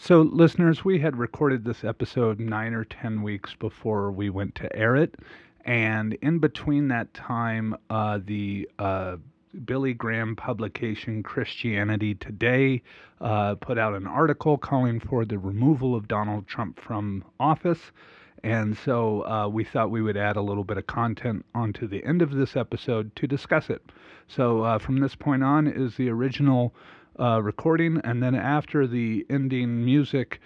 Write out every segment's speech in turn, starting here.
So, listeners, we had recorded this episode 9 or 10 weeks before we went to air it. And in between that time, the Billy Graham publication Christianity Today put out an article calling for the removal of Donald Trump from office. And so we thought we would add a little bit of content onto the end of this episode to discuss it. So from this point on is the original recording, and then after the ending music,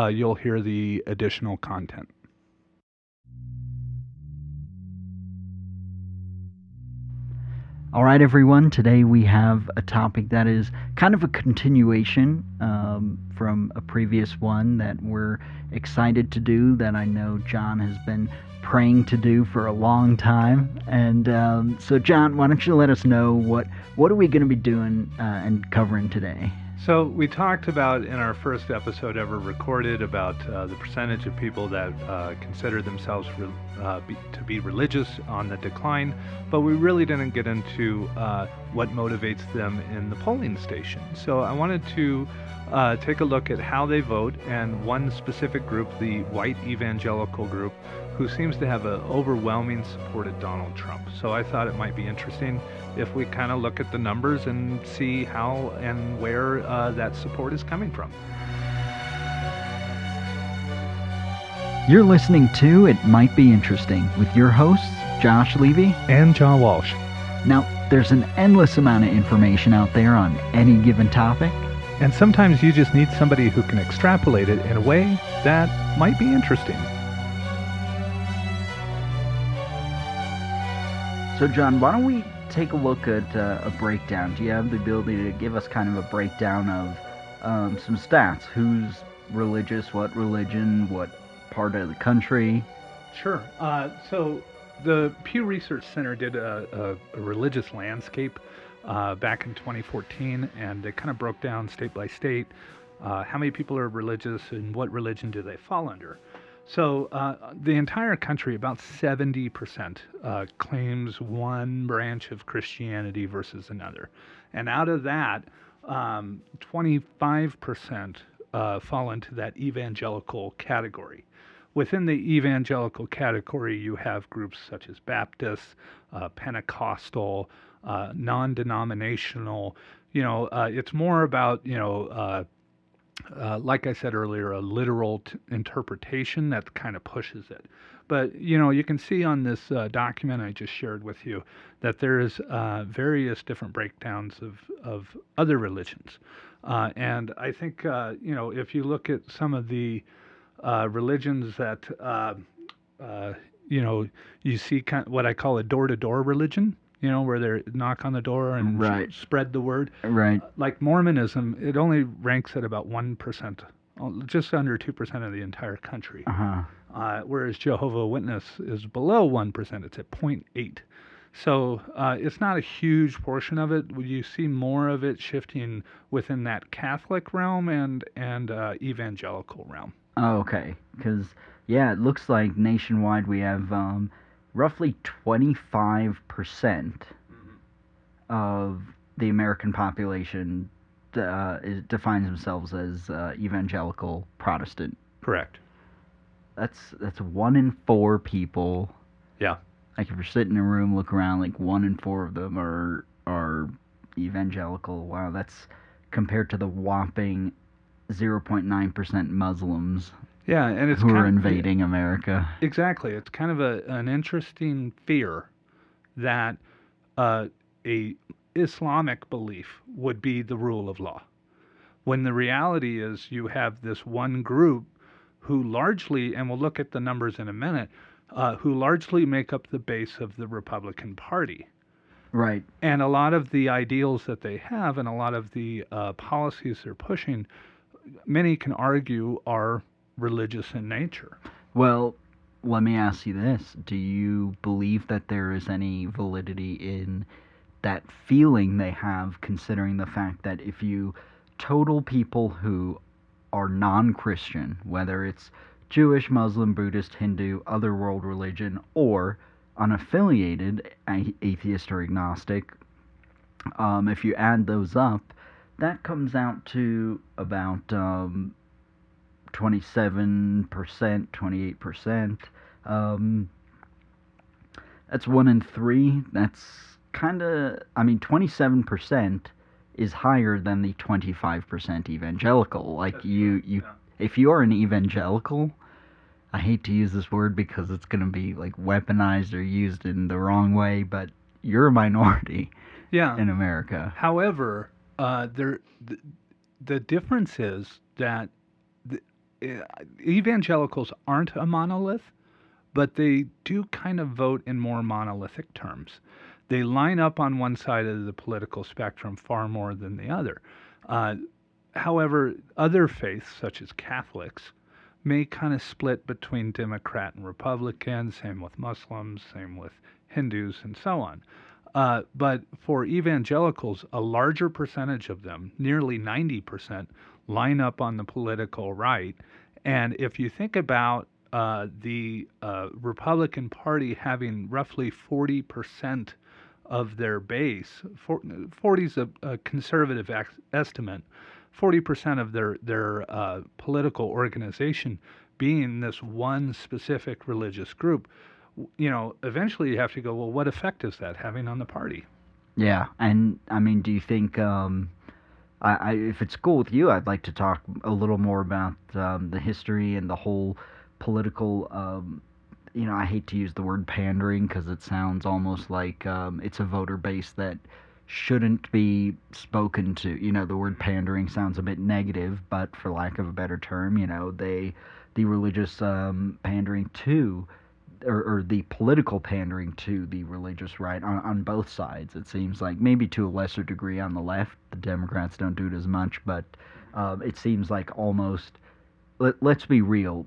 you'll hear the additional content. All right, everyone. Today we have a topic that is kind of a continuation from a previous one that we're excited to do, that I know John has been praying to do for a long time. And so, John, why don't you let us know what are we going to be doing and covering today? So we talked about in our first episode ever recorded about the percentage of people that consider themselves to be religious on the decline, but we really didn't get into what motivates them in the polling station. So I wanted to take a look at how they vote, and one specific group, the white evangelical group, who seems to have an overwhelming support of Donald Trump. So I thought it might be interesting if we kind of look at the numbers and see how and where that support is coming from. You're listening to It Might Be Interesting with your hosts, Josh Levy and John Walsh. Now, there's an endless amount of information out there on any given topic. And sometimes you just need somebody who can extrapolate it in a way that might be interesting. So, John, why don't we take a look at a breakdown? Do you have the ability to give us kind of a breakdown of some stats? Who's religious, what religion, what part of the country? Sure. So the Pew Research Center did a religious landscape back in 2014, and they kind of broke down state by state how many people are religious and what religion do they fall under. So the entire country, about 70%, claims one branch of Christianity versus another. And out of that, 25% fall into that evangelical category. Within the evangelical category, you have groups such as Baptist, Pentecostal, non-denominational. It's more about, like I said earlier, a literal interpretation that kind of pushes it. But, you can see on this document I just shared with you that there's various different breakdowns of other religions. And I think, if you look at some of the religions that, you see kind of what I call a door-to-door religion, where they knock on the door and Right. spread the word. Right. Like Mormonism, it only ranks at about 1%, just under 2% of the entire country. Whereas Jehovah's Witness is below 1%, it's at 0.8. So it's not a huge portion of it. You see more of it shifting within that Catholic realm and evangelical realm. Oh, okay. Because, yeah, it looks like nationwide we have roughly 25% of the American population defines themselves as evangelical Protestant. Correct. That's 1 in 4 people. Yeah. Like if you're sitting in a room, look around, like 1 in 4 of them are evangelical. Wow, that's compared to the whopping 0.9% Muslims. Yeah, and it's who are invading America. Exactly. It's kind of an interesting fear that a Islamic belief would be the rule of law, when the reality is you have this one group who largely, and we'll look at the numbers in a minute, who largely make up the base of the Republican Party. Right. And a lot of the ideals that they have and a lot of the policies they're pushing, many can argue are religious in nature. Well, let me ask you this. Do you believe that there is any validity in that feeling they have, considering the fact that if you total people who are non-Christian, whether it's Jewish, Muslim, Buddhist, Hindu, other world religion, or unaffiliated, atheist or agnostic, if you add those up, that comes out to about 27%, 28%. Um, that's 1 in 3. That's kind of, I mean, 27% is higher than the 25% evangelical. Like, if you are an evangelical, I hate to use this word because it's going to be like weaponized or used in the wrong way, but you're a minority Yeah. in America. However, the difference is that the, evangelicals aren't a monolith, but they do kind of vote in more monolithic terms. They line up on one side of the political spectrum far more than the other. Uh, However, other faiths, such as Catholics, may kind of split between Democrat and Republican, same with Muslims, same with Hindus, and so on. But for evangelicals, a larger percentage of them, nearly 90%, line up on the political right. And if you think about the Republican Party having roughly 40% of their base, 40 is a conservative estimate, 40% of their political organization being this one specific religious group, eventually you have to go, well, what effect is that having on the party? Yeah, and I mean, do you think, if it's cool with you, I'd like to talk a little more about the history and the whole political. I hate to use the word pandering because it sounds almost like it's a voter base that shouldn't be spoken to. The word pandering sounds a bit negative, but for lack of a better term, the religious pandering to, or the political pandering to the religious right on both sides. It seems like maybe to a lesser degree on the left. The Democrats don't do it as much, but it seems like almost. Let's be real.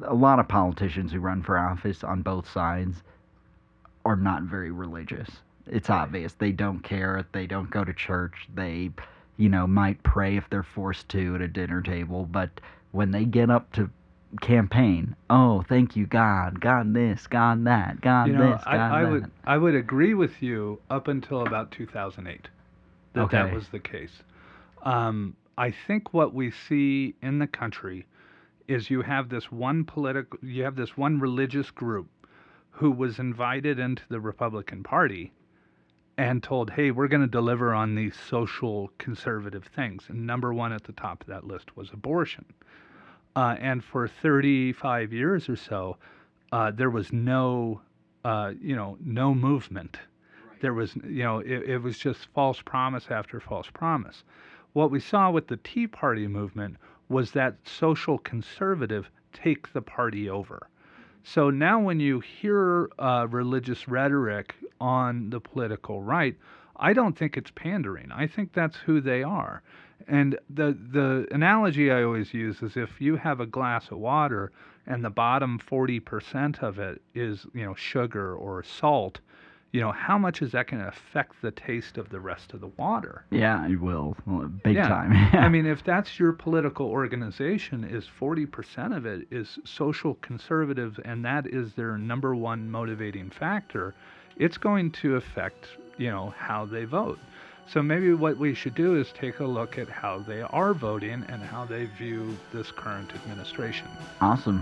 A lot of politicians who run for office on both sides are not very religious. It's obvious. They don't care. They don't go to church. They, might pray if they're forced to at a dinner table. But when they get up to campaign, oh, thank you, God. God this, God that, God this, God that. I would agree with you up until about 2008 that was the case. I think what we see in the country is you have this one religious group who was invited into the Republican Party and told, hey, we're going to deliver on these social conservative things. And number one at the top of that list was abortion. And for 35 years or so, there was no movement. Right. There was, it was just false promise after false promise. What we saw with the Tea Party movement was that social conservative take the party over. So now when you hear religious rhetoric on the political right, I don't think it's pandering. I think that's who they are. And the analogy I always use is if you have a glass of water and the bottom 40% of it is, sugar or salt, how much is that going to affect the taste of the rest of the water? Yeah, it will. Big time. I mean, if that's your political organization, is 40% of it is social conservatives, and that is their number one motivating factor, it's going to affect, how they vote. So maybe what we should do is take a look at how they are voting and how they view this current administration. Awesome.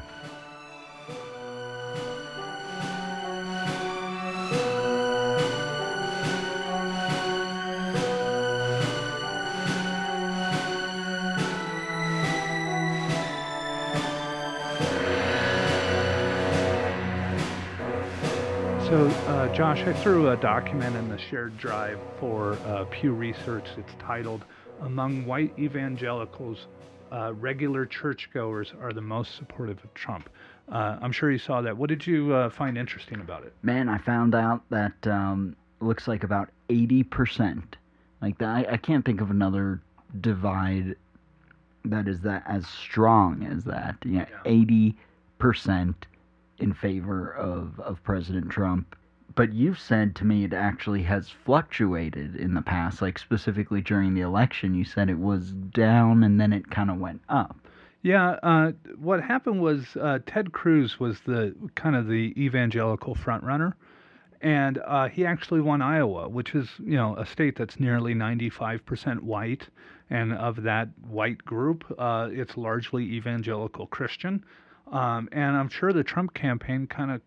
So, Josh, I threw a document in the shared drive for Pew Research. It's titled, Among White Evangelicals, Regular Churchgoers Are the Most Supportive of Trump. I'm sure you saw that. What did you find interesting about it? Man, I found out that looks like about 80%. Like that, I can't think of another divide that is that as strong as that. Yeah. 80% in favor of President Trump. But you've said to me it actually has fluctuated in the past, like specifically during the election. You said it was down and then it kind of went up. Yeah, what happened was Ted Cruz was the kind of the evangelical frontrunner, and he actually won Iowa, which is a state that's nearly 95% white, and of that white group, it's largely evangelical Christian. And I'm sure the Trump campaign kind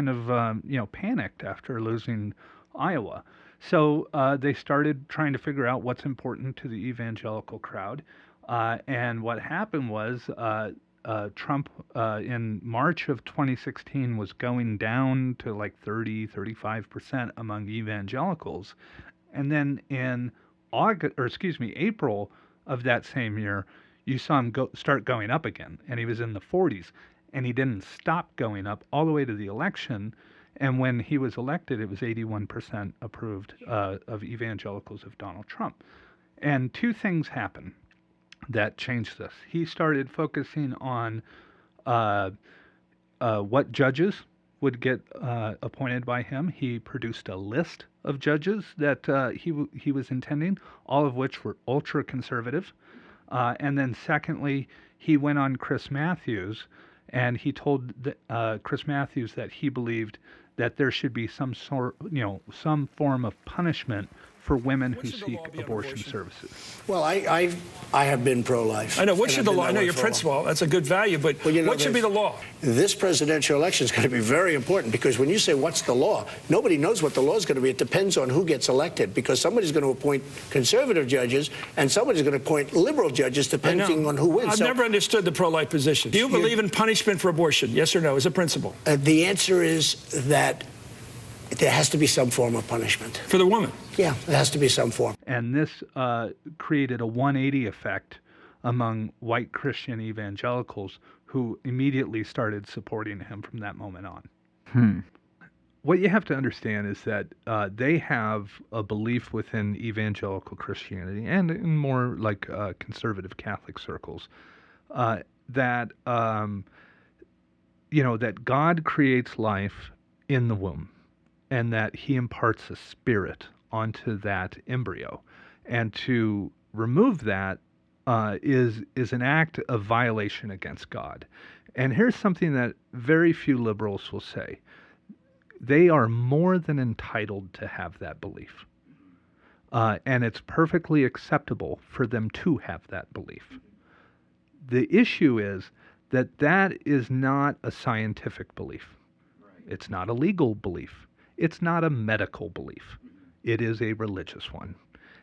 of panicked after losing Iowa. So they started trying to figure out what's important to the evangelical crowd. And what happened was Trump in March of 2016 was going down to like 35% among evangelicals. And then in April of that same year, you saw him start going up again, and he was in the 40s, and he didn't stop going up all the way to the election. And when he was elected, it was 81% approved of evangelicals of Donald Trump. And two things happened that changed this. He started focusing on uh, what judges would get appointed by him. He produced a list of judges that he was intending, all of which were ultra conservative. And then, secondly, he went on Chris Matthews, and he told Chris Matthews that he believed that there should be some form of punishment for women who seek abortion services. Well, I have been pro-life. I know. What should the law? I know your principle. That's a good value, but well, what should be the law? This presidential election is going to be very important because when you say what's the law, nobody knows what the law is going to be. It depends on who gets elected because somebody's going to appoint conservative judges and somebody's going to appoint liberal judges depending on who wins. I've never understood the pro-life position. Do you believe in punishment for abortion? Yes or no? As a principle? The answer is that there has to be some form of punishment. For the woman? Yeah, there has to be some form. And this created a 180 effect among white Christian evangelicals who immediately started supporting him from that moment on. What you have to understand is that they have a belief within evangelical Christianity and in more like conservative Catholic circles that that God creates life in the womb, and that he imparts a spirit onto that embryo. And to remove that is an act of violation against God. And here's something that very few liberals will say. They are more than entitled to have that belief. And it's perfectly acceptable for them to have that belief. The issue is that that is not a scientific belief. It's not a legal belief. It's not a medical belief. It is a religious one.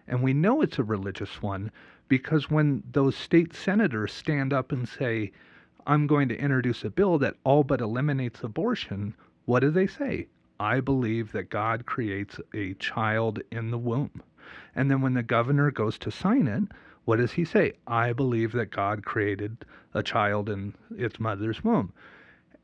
And we know it's a religious one because when those state senators stand up and say, I'm going to introduce a bill that all but eliminates abortion, what do they say? I believe that God creates a child in the womb. And then when the governor goes to sign it, what does he say? I believe that God created a child in its mother's womb.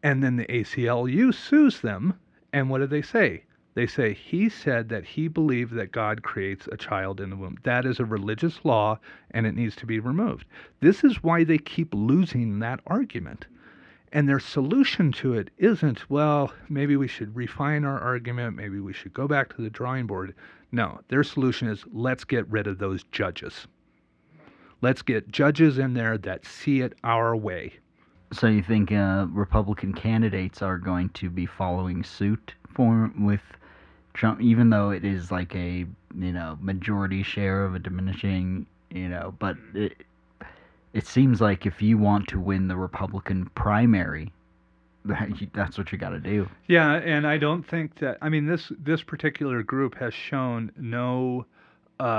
And then the ACLU sues them, and what do they say? They say he said that he believed that God creates a child in the womb. That is a religious law, and it needs to be removed. This is why they keep losing that argument. And their solution to it isn't, well, maybe we should refine our argument, maybe we should go back to the drawing board. No, their solution is, let's get rid of those judges. Let's get judges in there that see it our way. So you think Republican candidates are going to be following suit with Trump, even though it is like a majority share of a diminishing, but it seems like if you want to win the Republican primary, that's what you got to do. Yeah, and I don't think that, I mean, this particular group has shown no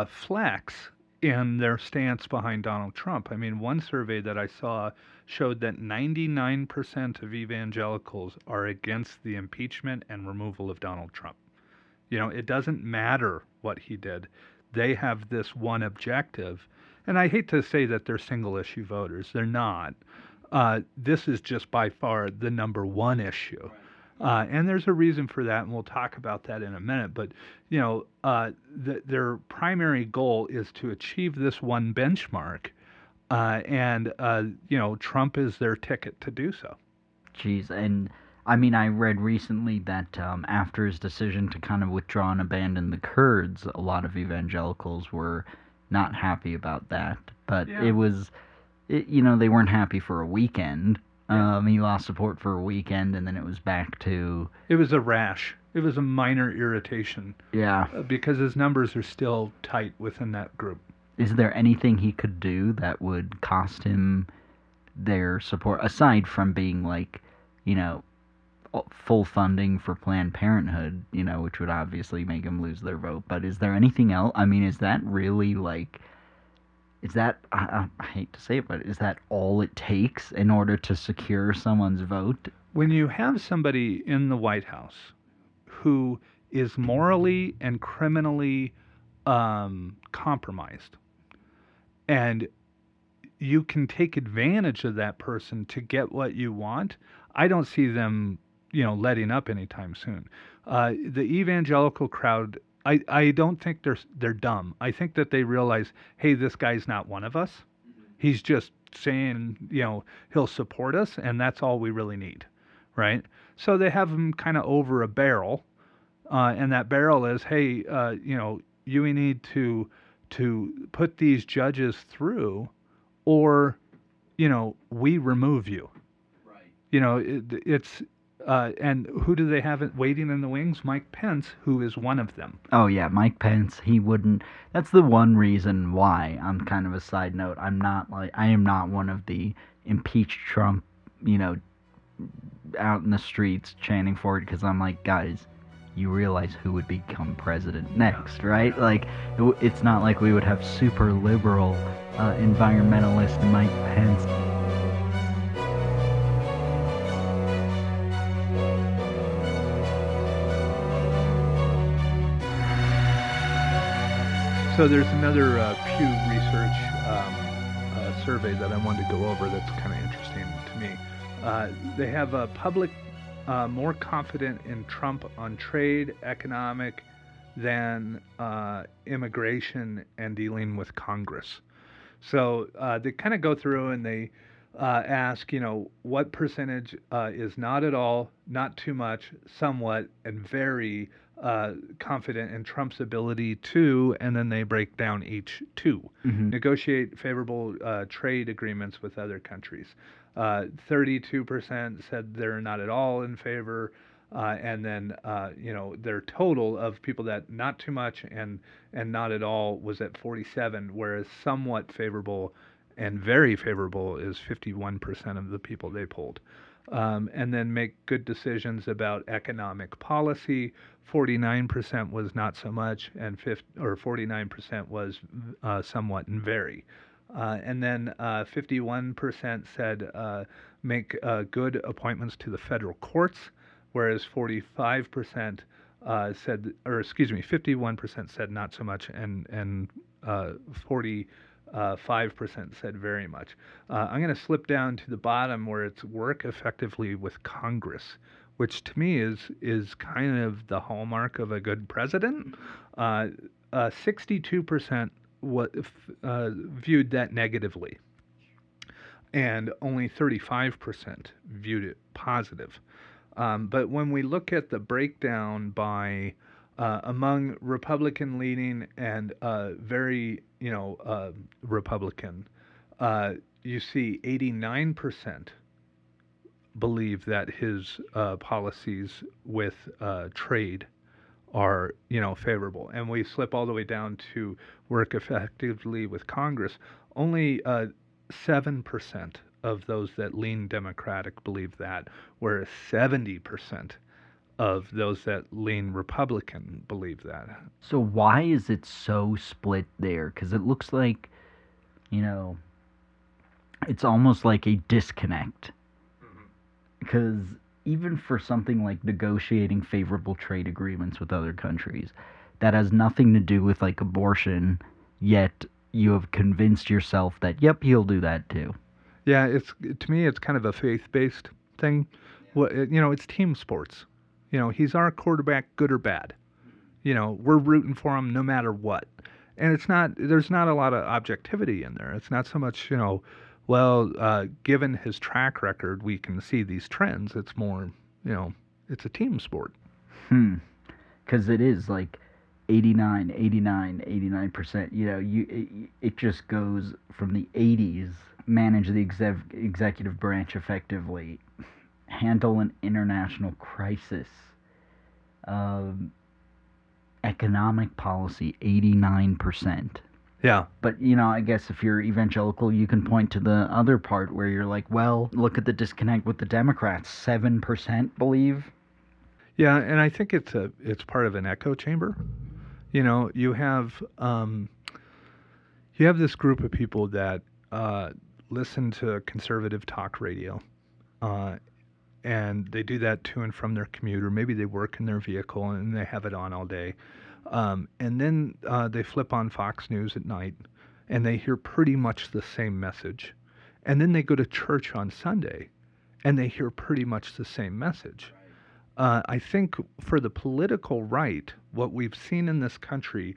flex in their stance behind Donald Trump. I mean, one survey that I saw showed that 99% of evangelicals are against the impeachment and removal of Donald Trump. It doesn't matter what he did. They have this one objective. And I hate to say that they're single issue voters. They're not. This is just by far the number one issue. And there's a reason for that, and we'll talk about that in a minute. But, their primary goal is to achieve this one benchmark. And Trump is their ticket to do so. Jeez, and I mean, I read recently that after his decision to kind of withdraw and abandon the Kurds, a lot of evangelicals were not happy about that. But Yeah. it was, they weren't happy for a weekend. He lost support for a weekend, and then it was back to... It was a rash. It was a minor irritation. Yeah. Because his numbers are still tight within that group. is there anything he could do that would cost him their support, aside from being like, you know, full funding for Planned Parenthood, you know, which would obviously make him lose their vote? But is there anything else? I mean, is that really like, is that, I hate to say it, but is that all it takes in order to secure someone's vote? When you have somebody in the White House who is morally and criminally compromised, and you can take advantage of that person to get what you want, I don't see them, letting up anytime soon. The evangelical crowd, I don't think they're dumb. I think that they realize, hey, this guy's not one of us. He's just saying, he'll support us, and that's all we really need, right? So they have him kind of over a barrel, and that barrel is, hey, you need to put these judges through, or we remove you. Right. It's and who do they have waiting in the wings? Mike Pence, who is one of them. Oh yeah, Mike Pence. He wouldn't. That's the one reason why. On kind of a side note, I am not one of the impeach Trump, out in the streets chanting for it, because I'm like, guys, you realize who would become president next, right? Like, it's not like we would have super liberal environmentalist Mike Pence. So there's another Pew Research survey that I wanted to go over that's kind of interesting to me. They have a public more confident in Trump on trade, economic, than immigration and dealing with Congress. So they kind of go through and they ask, what percentage is not at all, not too much, somewhat, and very confident in Trump's ability to, and then they break down each two. Mm-hmm. Negotiate favorable trade agreements with other countries. 32% said they're not at all in favor, and then their total of people that not too much and not at all was at 47, whereas somewhat favorable and very favorable is 51% of the people they polled. And then make good decisions about economic policy. 49% was not so much, and 49% was somewhat and very. And then 51% said make good appointments to the federal courts, whereas 45% said, or excuse me, 51% said not so much, and 5% said very much. I'm going to slip down to the bottom where it's work effectively with Congress, which to me is kind of the hallmark of a good president. 62% viewed that negatively, and only 35% viewed it positive. But when we look at the breakdown by among Republican leaning and very, Republican, you see 89% believe that his policies with trade are, favorable. And we slip all the way down to work effectively with Congress. Only 7% of those that lean Democratic believe that, whereas 70% of those that lean Republican believe that. So why is it so split there? Because it looks like, it's almost like a disconnect. Because even for something like negotiating favorable trade agreements with other countries, that has nothing to do with like abortion, yet you have convinced yourself that, yep, he'll do that too. Yeah, to me, it's kind of a faith-based thing. Well, it's team sports. He's our quarterback, good or bad. We're rooting for him no matter what. And there's not a lot of objectivity in there. It's not so much, given his track record, we can see these trends. It's more, it's a team sport. Because it is like 89%. It just goes from the 80s, manage the executive branch effectively, handle an international crisis, economic policy, 89%. Yeah. But, I guess if you're evangelical, you can point to the other part where you're like, well, look at the disconnect with the Democrats. 7% believe. Yeah, and I think it's part of an echo chamber. You have this group of people that listen to conservative talk radio, uh, and they do that to and from their commute, or maybe they work in their vehicle and they have it on all day. And then they flip on Fox News at night, and they hear pretty much the same message. And then they go to church on Sunday, and they hear pretty much the same message. I think for the political right, what we've seen in this country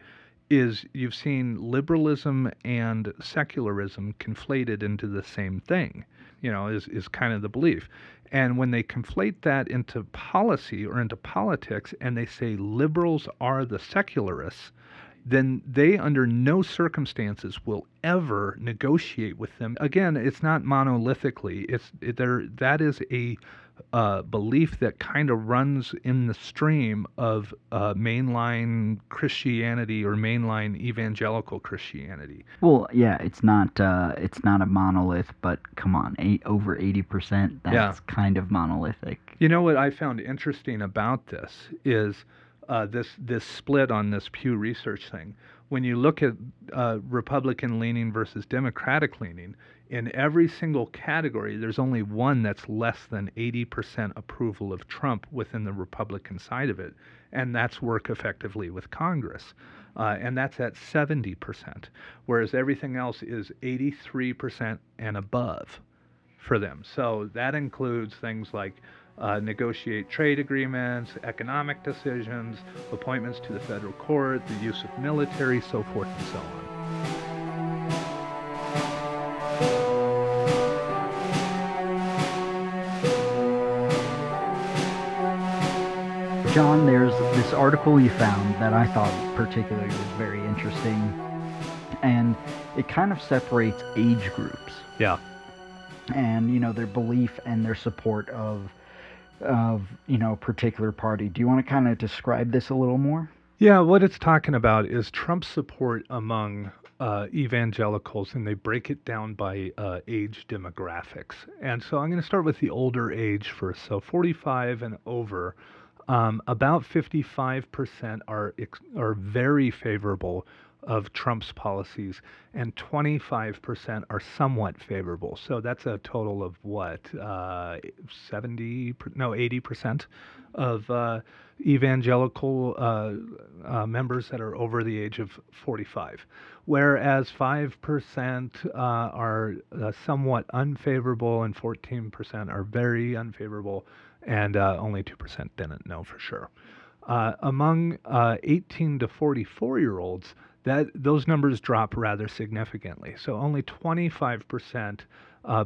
is you've seen liberalism and secularism conflated into the same thing, is kind of the belief. And when they conflate that into policy or into politics and they say liberals are the secularists, then they under no circumstances will ever negotiate with them. Again, it's not monolithically. That is a belief that kind of runs in the stream of mainline Christianity or mainline evangelical Christianity. Well, yeah, it's not a monolith, but come on, over 80%, that's kind of monolithic. You know what I found interesting about this is this split on this Pew Research thing. When you look at Republican leaning versus Democratic leaning, in every single category, there's only one that's less than 80% approval of Trump within the Republican side of it, and that's work effectively with Congress. And that's at 70%, whereas everything else is 83% and above for them. So that includes things like negotiate trade agreements, economic decisions, appointments to the federal court, the use of military, so forth and so on. John, there's this article you found that I thought particularly was very interesting, and it kind of separates age groups. Yeah. And, their belief and their support of particular party. Do you want to kind of describe this a little more? Yeah, what it's talking about is Trump's support among evangelicals, and they break it down by age demographics. And so I'm going to start with the older age first. So 45 and over, about 55% are very favorable of Trump's policies, and 25% are somewhat favorable. So that's a total of what, 80% of evangelical members that are over the age of 45, whereas 5% are somewhat unfavorable, and 14% are very unfavorable, and only 2% didn't know for sure. Among 18 to 44-year-olds, those numbers drop rather significantly. So only 25%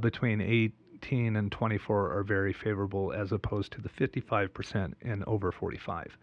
between 18 and 24 are very favorable, as opposed to the 55% in over 45.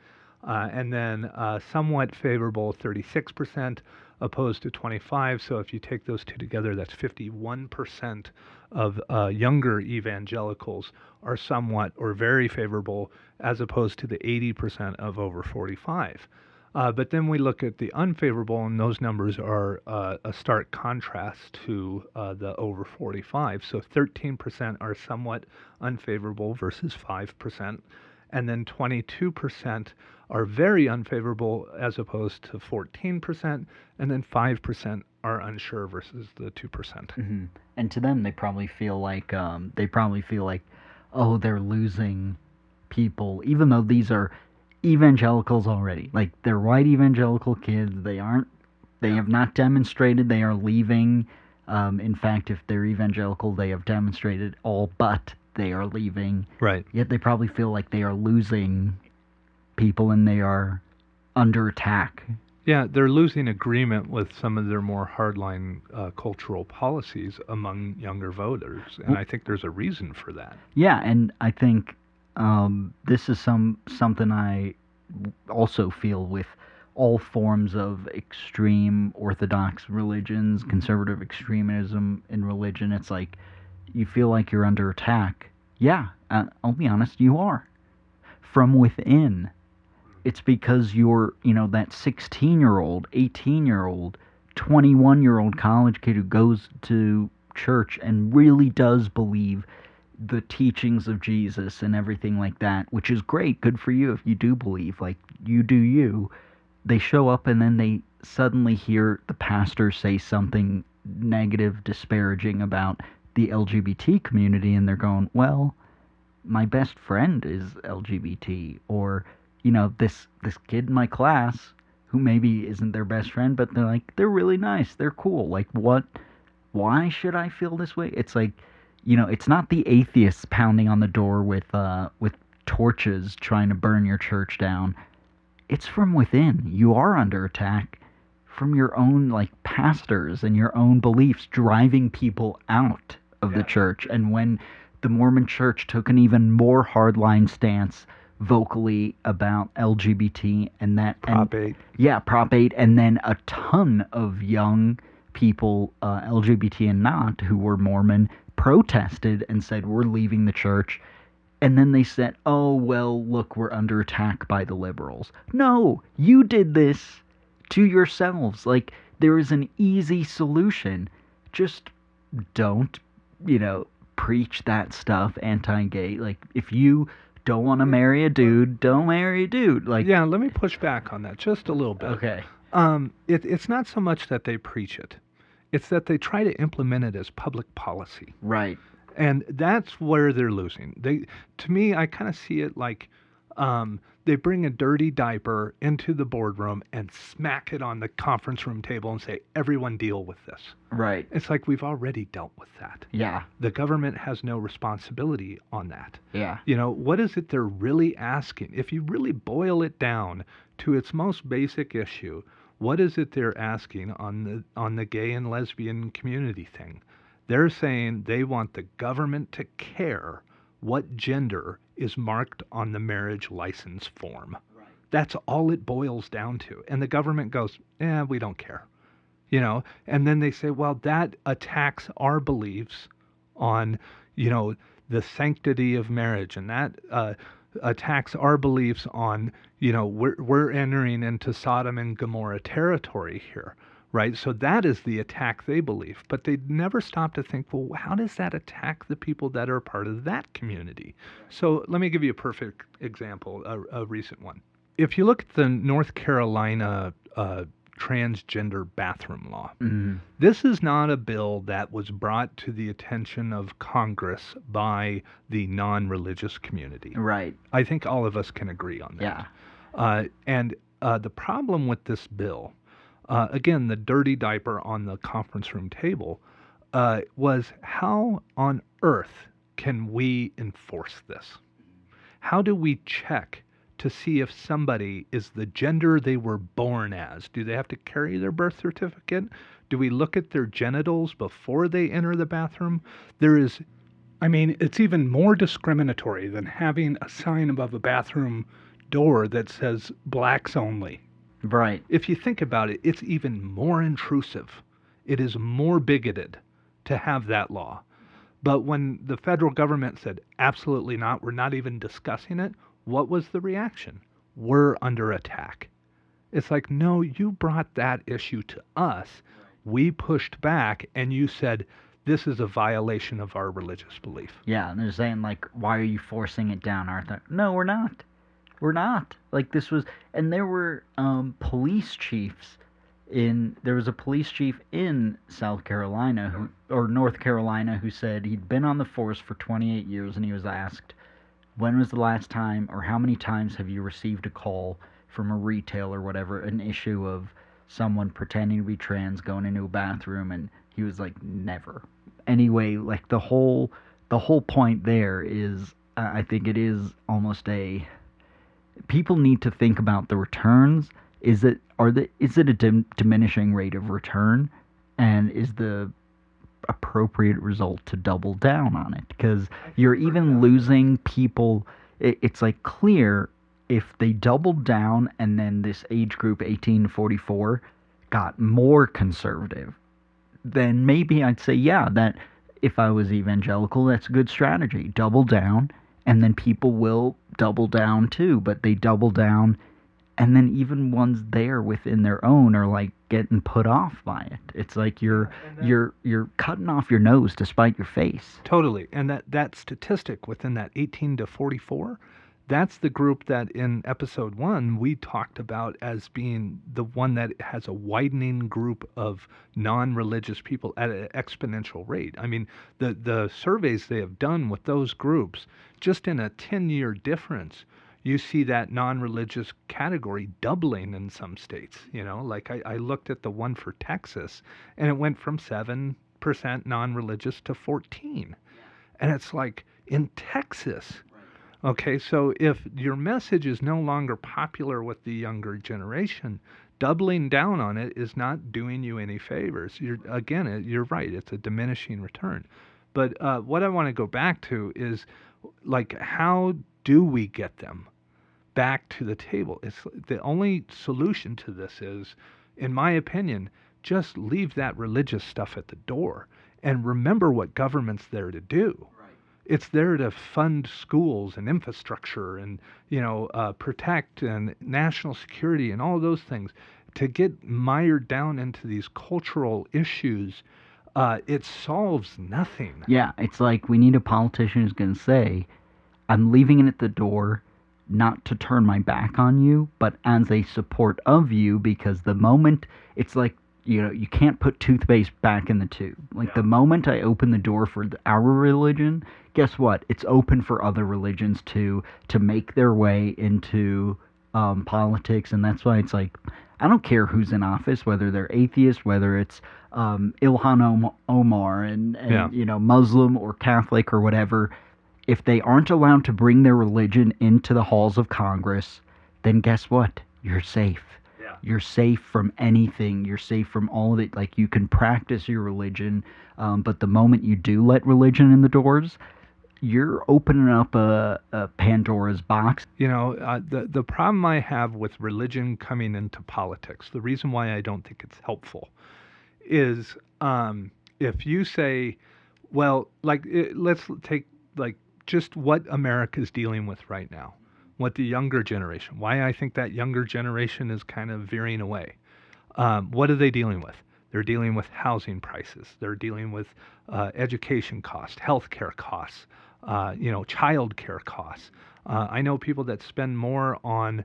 And then somewhat favorable, 36%, opposed to 25. So if you take those two together, that's 51% of younger evangelicals are somewhat or very favorable, as opposed to the 80% of over 45. But then we look at the unfavorable, and those numbers are a stark contrast to the over 45. So 13% are somewhat unfavorable versus 5%, and then 22% are very unfavorable, as opposed to 14%, and then 5% are unsure versus the 2%. Mm-hmm. And to them, they probably feel like oh, they're losing people, even though these are evangelicals already. Like, they're white evangelical kids. They have not demonstrated they are leaving. In fact, if they're evangelical, they have demonstrated all but they are leaving. Right. Yet they probably feel like they are losing people and they are under attack. Yeah, they're losing agreement with some of their more hardline cultural policies among younger voters, and I think there's a reason for that. Yeah, and I think this is something I also feel with all forms of extreme orthodox religions, conservative extremism in religion. It's like you feel like you're under attack. Yeah, I'll be honest, you are. From within. It's because you're, that 16-year-old, 18-year-old, 21-year-old college kid who goes to church and really does believe the teachings of Jesus and everything like that, which is great. Good for you if you do believe. Like, you do you. They show up and then they suddenly hear the pastor say something negative, disparaging about the LGBT community, and they're going, well, my best friend is LGBT, or, you know, this kid in my class who maybe isn't their best friend, but they're like, they're really nice, they're cool. Like, what? Why should I feel this way? It's like, you know, it's not the atheists pounding on the door with torches trying to burn your church down. It's from within. You are under attack from your own, like, pastors and your own beliefs driving people out of the church. And when the Mormon Church took an even more hardline stance vocally about LGBT and that Prop 8. Yeah, Prop 8, and then a ton of young people, LGBT and not, who were Mormon, protested and said, we're leaving the church. And then they said, oh, well, look, we're under attack by the liberals. No, you did this to yourselves. Like, there is an easy solution. Just don't, you know, preach that stuff, anti-gay. Like, if you don't want to marry a dude, don't marry a dude. Like, Yeah, let me push back on that just a little bit. okay. It's not so much that they preach it. It's that they try to implement it as public policy. Right. And that's where they're losing. To me, I kind of see it like they bring a dirty diaper into the boardroom and smack it on the conference room table and say, everyone deal with this. Right. It's like we've already dealt with that. Yeah. The government has no responsibility on that. Yeah. You know, what is it they're really asking? If you really boil it down to its most basic issue, what is it they're asking on the gay and lesbian community thing? They're saying they want the government to care what gender is marked on the marriage license form. Right. That's all it boils down to. And the government goes, we don't care. You know, and then they say, well, that attacks our beliefs on, you know, the sanctity of marriage, and that attacks our beliefs on, you know, we're entering into Sodom and Gomorrah territory here, right? So that is the attack they believe. But they never stop to think, well, how does that attack the people that are part of that community? So let me give you a perfect example, a recent one. If you look at the North Carolina transgender bathroom law, this is not a bill that was brought to the attention of Congress by the non-religious community. Right. I think all of us can agree on that. Yeah. And the problem with this bill, again, the dirty diaper on the conference room table, was how on earth can we enforce this? How do we check to see if somebody is the gender they were born as? Do they have to carry their birth certificate? Do we look at their genitals before they enter the bathroom? It's even more discriminatory than having a sign above a bathroom door that says blacks only. Right. If you think about it, it's even more intrusive. It is more bigoted to have that law. But when the federal government said, absolutely not, we're not even discussing it, what was the reaction? We're under attack. It's like, no, you brought that issue to us. We pushed back, and you said, this is a violation of our religious belief. Yeah, and they're saying, like, why are you forcing it down our throat? No, we're not. We're not. Like, this was, and there were police chiefs there was a police chief in South Carolina, or North Carolina, who said he'd been on the force for 28 years, and he was asked, when was the last time, or how many times have you received a call from a retail or whatever, an issue of someone pretending to be trans going into a bathroom? And he was like, never. Anyway, like, the whole point there is, I think it is almost people need to think about the returns. Is it a diminishing rate of return, and is the appropriate result to double down on it? Because you're even losing people. It's like clear, if they doubled down and then this age group 18 to 44 got more conservative, then maybe I'd say, yeah, that if I was evangelical, that's a good strategy. Double down, and then people will double down too, but they double down, and then even ones there within their own are like, getting put off by it. It's like you're cutting off your nose to spite your face. Totally. And that statistic within that 18 to 44, that's the group that in episode 1 we talked about as being the one that has a widening group of non-religious people at an exponential rate. I mean, the surveys they have done with those groups, just in a 10-year difference, you see that non-religious category doubling in some states. Like I looked at the one for Texas, and it went from 7% non-religious to 14. And it's like, in Texas. Okay, so if your message is no longer popular with the younger generation, doubling down on it is not doing you any favors. You're right, it's a diminishing return. But what I want to go back to is, like, how do we get them back to the table? It's the only solution to this is, in my opinion, just leave that religious stuff at the door and remember what government's there to do. It's there to fund schools and infrastructure and, protect and national security and all those things. To get mired down into these cultural issues, it solves nothing. Yeah, it's like we need a politician who's going to say, I'm leaving it at the door not to turn my back on you, but as a support of you, because the moment it's like, you can't put toothpaste back in the tube. Like, the moment I open the door for our religion, guess what? It's open for other religions to make their way into politics, and that's why it's like, I don't care who's in office, whether they're atheist, whether it's Ilhan Omar and Muslim or Catholic or whatever. If they aren't allowed to bring their religion into the halls of Congress, then guess what? You're safe. You're safe from anything. You're safe from all of it. Like, you can practice your religion, but the moment you do let religion in the doors, you're opening up a Pandora's box. The problem I have with religion coming into politics, the reason why I don't think it's helpful, is if you say, well, let's take just what America's dealing with right now. What the younger generation, why I think that younger generation is kind of veering away. What are they dealing with? They're dealing with housing prices. They're dealing with education costs, healthcare costs, child care costs. I know people that spend more on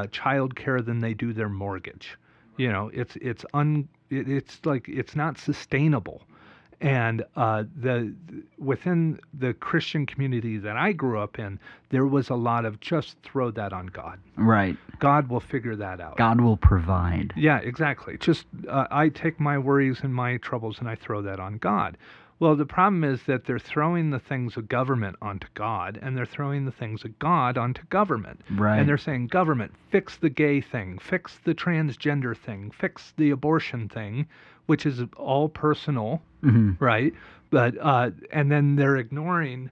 child care than they do their mortgage. It's not sustainable. And within the Christian community that I grew up in, there was a lot of just throw that on God. Right. God will figure that out. God will provide. Yeah, exactly. Just I take my worries and my troubles and I throw that on God. Well, the problem is that they're throwing the things of government onto God, and they're throwing the things of God onto government. Right. And they're saying, government, fix the gay thing, fix the transgender thing, fix the abortion thing, which is all personal, right? But and then they're ignoring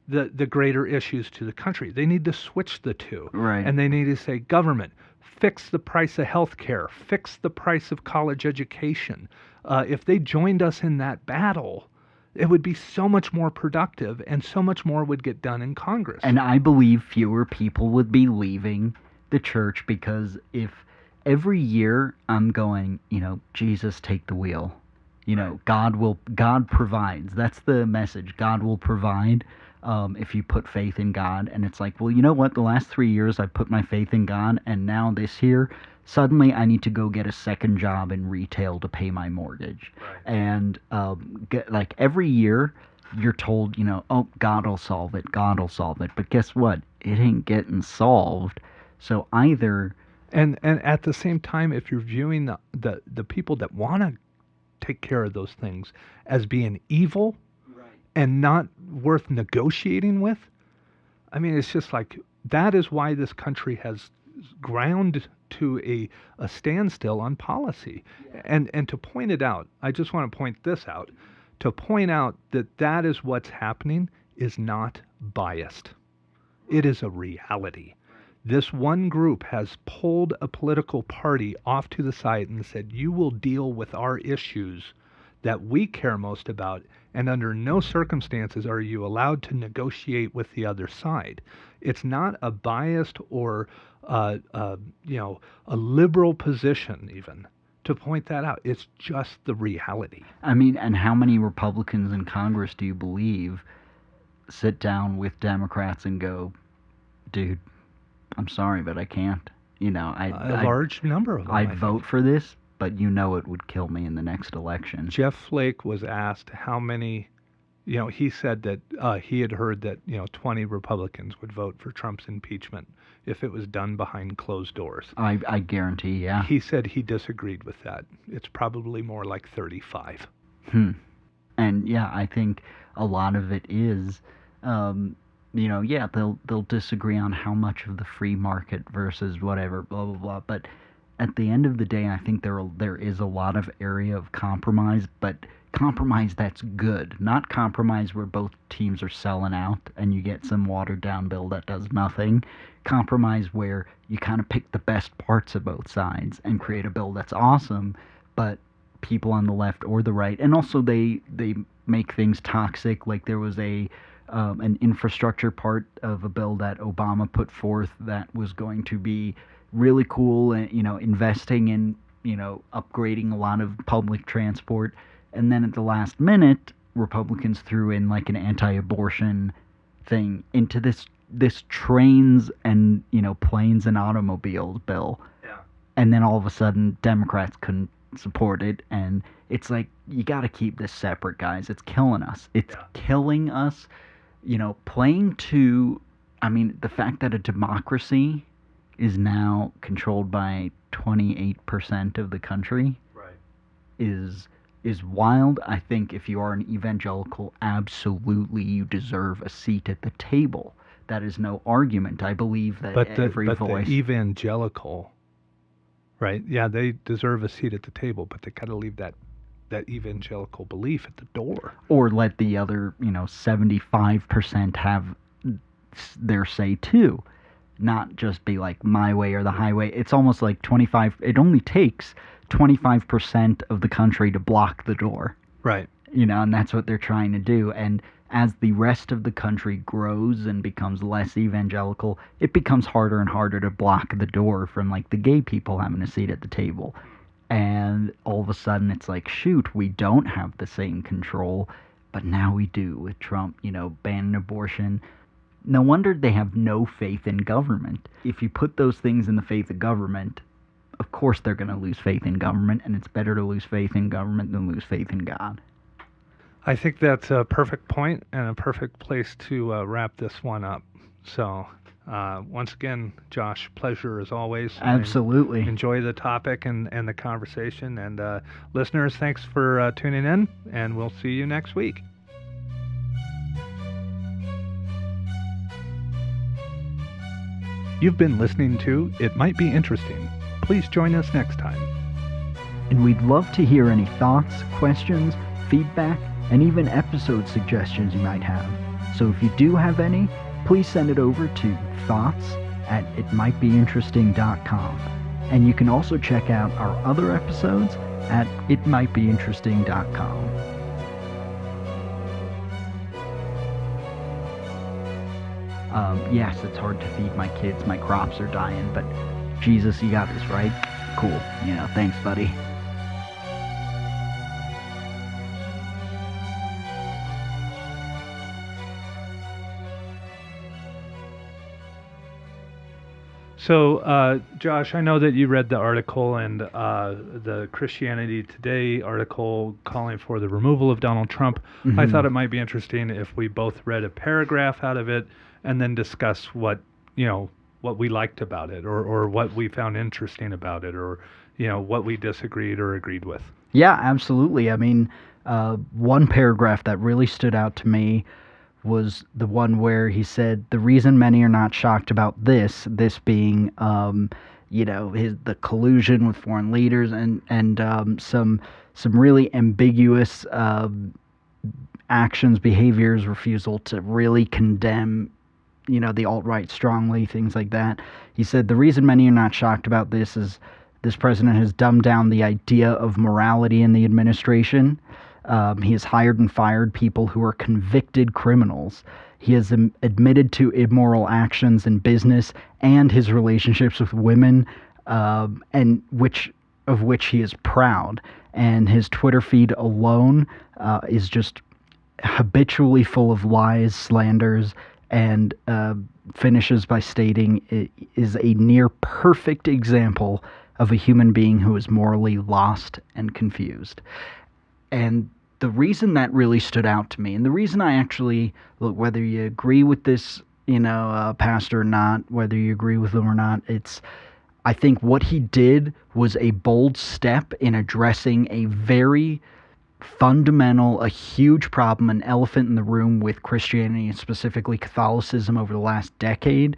the greater issues to the country. They need to switch the two. Right. And they need to say, government, fix the price of health care, fix the price of college education. If they joined us in that battle, it would be so much more productive and so much more would get done in Congress. And I believe fewer people would be leaving the church, because if every year I'm going, Jesus, take the wheel. God provides. That's the message. God will provide if you put faith in God. And it's like, well, you know what? The last 3 years I put my faith in God, and now this year, suddenly I need to go get a second job in retail to pay my mortgage. Right. And every year you're told, oh, God will solve it. God will solve it. But guess what? It ain't getting solved. So either... And at the same time, if you're viewing the people that want to take care of those things as being evil, right, and not worth negotiating with, I mean, it's just like, that is why this country has ground to a standstill on policy. Yeah. And to point it out, I just want to point this out, to point out that is what's happening is not biased. It is a reality. This one group has pulled a political party off to the side and said, you will deal with our issues that we care most about, and under no circumstances are you allowed to negotiate with the other side. It's not a biased or a liberal position even to point that out. It's just the reality. I mean, and how many Republicans in Congress do you believe sit down with Democrats and go, dude, I'm sorry, but I can't. You know, A large number of them. I'd vote for this, but you know it would kill me in the next election. Jeff Flake was asked how many, he said that he had heard that, 20 Republicans would vote for Trump's impeachment if it was done behind closed doors. I guarantee, yeah. He said he disagreed with that. It's probably more like 35. And yeah, I think a lot of it is, they'll disagree on how much of the free market versus whatever, blah blah blah. But at the end of the day, I think there is a lot of area of compromise, but compromise that's good, not compromise where both teams are selling out and you get some watered down bill that does nothing. Compromise where you kind of pick the best parts of both sides and create a bill that's awesome, but people on the left or the right, and also they make things toxic. Like there was an infrastructure part of a bill that Obama put forth that was going to be really cool, and investing in upgrading a lot of public transport, and then at the last minute Republicans threw in like an anti-abortion thing into this trains and planes and automobiles bill. Yeah. And then all of a sudden Democrats couldn't support it, and it's like, you got to keep this separate, guys. It's killing us. It's killing us. Playing to, the fact that a democracy is now controlled by 28% of the country, Right. is wild. I think if you are an evangelical, absolutely you deserve a seat at the table. That is no argument. I believe that every voice. The evangelical, right? Yeah, they deserve a seat at the table, but they got to leave that evangelical belief at the door. Or let the other, 75% have their say too. Not just be like my way or the highway. It's almost like it only takes 25% of the country to block the door. Right. And that's what they're trying to do. And as the rest of the country grows and becomes less evangelical, it becomes harder and harder to block the door from like the gay people having a seat at the table. And all of a sudden it's like, shoot, we don't have the same control, but now we do with Trump, banning abortion. No wonder they have no faith in government. If you put those things in the faith of government, of course they're going to lose faith in government, and it's better to lose faith in government than lose faith in God. I think that's a perfect point and a perfect place to wrap this one up. So, once again, Josh, pleasure as always. Absolutely. Enjoy the topic and the conversation. And listeners, thanks for tuning in, and we'll see you next week. You've been listening to It Might Be Interesting. Please join us next time. And we'd love to hear any thoughts, questions, feedback, and even episode suggestions you might have. So if you do have any, please send it over to thoughts@itmightbeinteresting.com. And you can also check out our other episodes at itmightbeinteresting.com. Yes, it's hard to feed my kids. My crops are dying, but Jesus, you got this, right? Cool. Thanks, buddy. So, Josh, I know that you read the article and the Christianity Today article calling for the removal of Donald Trump. Mm-hmm. I thought it might be interesting if we both read a paragraph out of it and then discuss what we liked about it, or what we found interesting about it, or what we disagreed or agreed with. Yeah, absolutely. One paragraph that really stood out to me was the one where he said, the reason many are not shocked about this being, the collusion with foreign leaders and some really ambiguous actions, behaviors, refusal to really condemn, the alt-right strongly, things like that. He said, the reason many are not shocked about this is this president has dumbed down the idea of morality in the administration. He has hired and fired people who are convicted criminals. He has admitted to immoral actions in business and his relationships with women, and which of which he is proud. And his Twitter feed alone is just habitually full of lies, slanders, and finishes by stating it is a near perfect example of a human being who is morally lost and confused. And the reason that really stood out to me, and the reason I actually, look, whether you agree with this, pastor or not, whether you agree with him or not, I think what he did was a bold step in addressing a very fundamental, a huge problem, an elephant in the room with Christianity and specifically Catholicism over the last decade.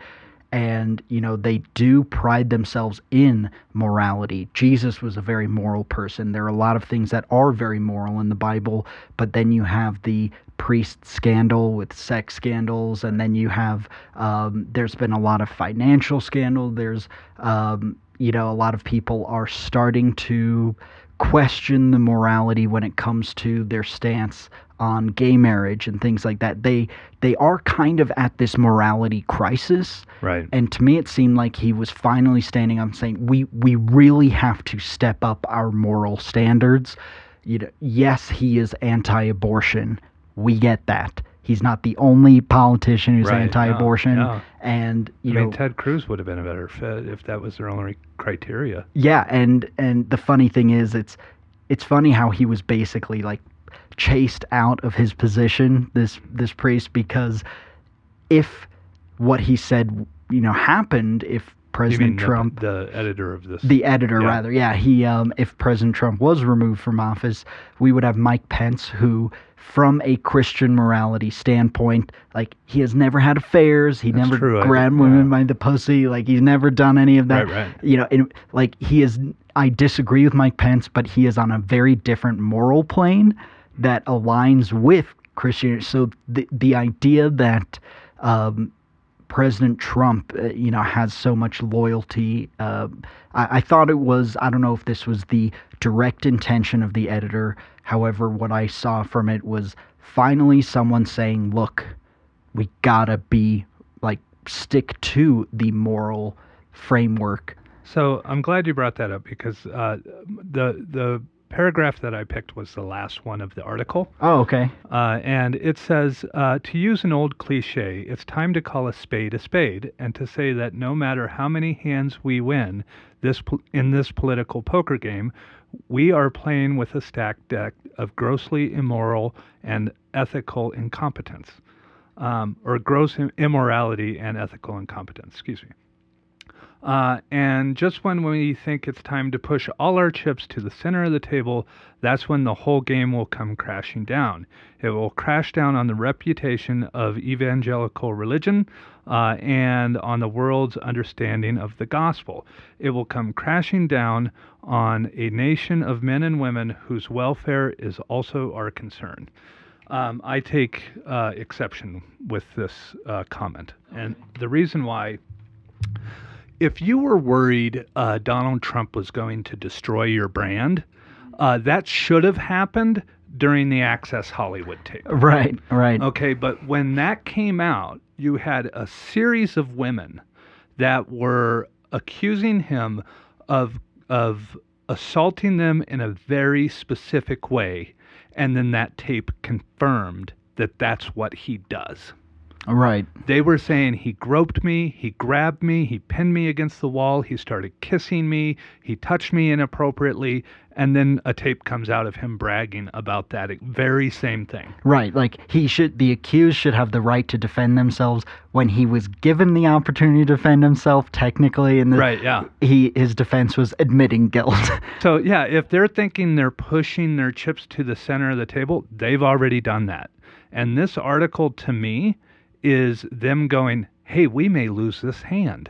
And, they do pride themselves in morality. Jesus was a very moral person. There are a lot of things that are very moral in the Bible, but then you have the priest scandal with sex scandals, and then you have, there's been a lot of financial scandal. There's, a lot of people are starting to question the morality when it comes to their stance on gay marriage and things like that. They are kind of at this morality crisis. Right. And to me, it seemed like he was finally standing up and saying, we really have to step up our moral standards. Yes, he is anti-abortion. We get that. He's not the only politician who's anti-abortion. Yeah. And I mean, Ted Cruz would have been a better fit if that was their only criteria. Yeah, and the funny thing is, it's funny how he was basically like chased out of his position, this priest, because if what he said, happened, if President Trump, the editor of this, if President Trump was removed from office, we would have Mike Pence, who, from a Christian morality standpoint, like, he has never had affairs, he never grabbed women by the pussy, like, he's never done any of that. Right. And, like, I disagree with Mike Pence, but he is on a very different moral plane that aligns with Christianity. So the idea that President Trump, has so much loyalty. I thought it was, I don't know if this was the direct intention of the editor. However, what I saw from it was finally someone saying, look, we gotta stick to the moral framework. So I'm glad you brought that up, because the paragraph that I picked was the last one of the article. Oh, okay. And it says, to use an old cliche, it's time to call a spade, and to say that no matter how many hands we win in this political poker game, we are playing with a stacked deck of grossly immoral and ethical incompetence, or gross immorality and ethical incompetence, excuse me. And just when we think it's time to push all our chips to the center of the table, that's when the whole game will come crashing down. It will crash down on the reputation of evangelical religion and on the world's understanding of the gospel. It will come crashing down on a nation of men and women whose welfare is also our concern. I take exception with this comment. And the reason why, if you were worried Donald Trump was going to destroy your brand, that should have happened during the Access Hollywood tape. Right. Okay, but when that came out, you had a series of women that were accusing him of assaulting them in a very specific way, and then that tape confirmed that that's what he does. Right. They were saying he groped me, he grabbed me, he pinned me against the wall, he started kissing me, he touched me inappropriately, and then a tape comes out of him bragging about that very same thing. Right. Like, the accused should have the right to defend themselves when he was given the opportunity to defend himself, technically. And his defense was admitting guilt. So, yeah, if they're thinking they're pushing their chips to the center of the table, they've already done that. And this article, to me, is them going, hey, we may lose this hand.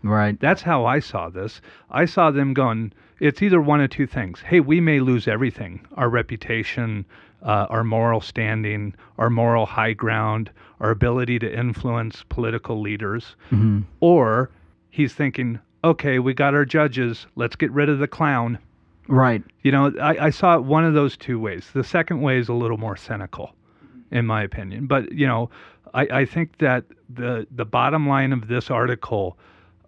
Right. That's how I saw this. I saw them going, it's either one of two things. Hey, we may lose everything, our reputation, our moral standing, our moral high ground, our ability to influence political leaders. Mm-hmm. Or he's thinking, okay, we got our judges, let's get rid of the clown. Right. I saw it one of those two ways. The second way is a little more cynical, in my opinion. But, I think that the bottom line of this article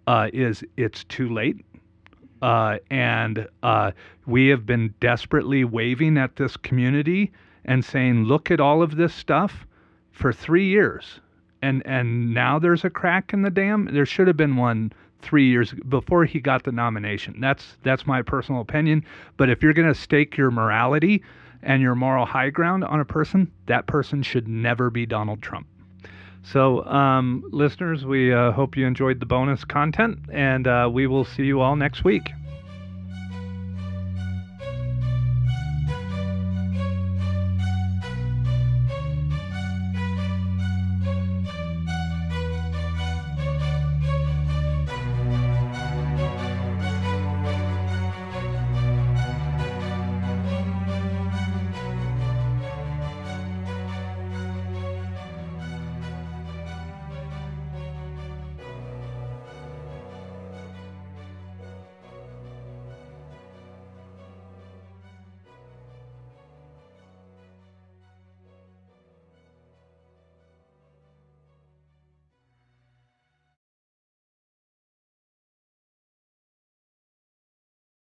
is it's too late. And we have been desperately waving at this community and saying, look at all of this stuff for 3 years. And now there's a crack in the dam. There should have been one 3 years before he got the nomination. That's my personal opinion. But if you're going to stake your morality and your moral high ground on a person, that person should never be Donald Trump. So, listeners, we hope you enjoyed the bonus content, and we will see you all next week.